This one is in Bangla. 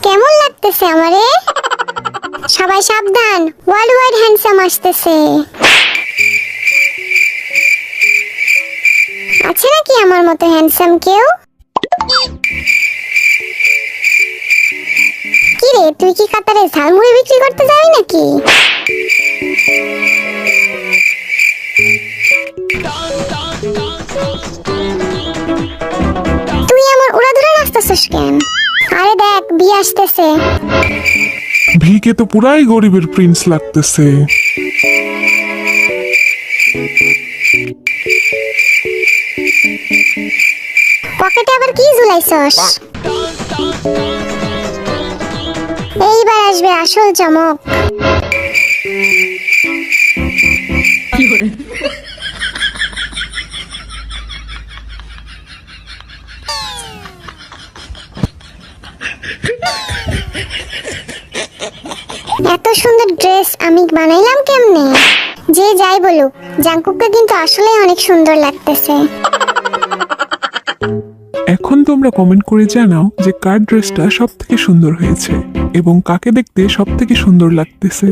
কেমন লাগতেছে আমারে? সবাই সাবধান, ওয়ার্ল্ড ওয়াইড হ্যান্ডসাম আসতেছে। আছে নাকি আমার মতো হ্যান্ডসাম কেউ? কি রে, তুই কি কাতারে ঝালমুড়ি বিক্রি করতে যাবি নাকি? তুই আমার উড়াধুরা নাচতেছিস কেন? আরে দেখ, বিয়ে আসতেছে। ভিকে তো পুরাই গরিবের প্রিন্স লাগতেছে। পকেটে আবার কি ঝুলাইছস? এইবার আসবে আসল চমক। এত সুন্দর ড্রেস আমি বানাইলাম কেমনে? যে যাই বলুক, জাংকুককে কিন্তু আসলে অনেক সুন্দর লাগতেছে। এখন তোমরা কমেন্ট করে জানাও যে কার ড্রেসটা সব থেকে সুন্দর হয়েছে এবং কাকে দেখতে সব থেকে সুন্দর লাগতেছে।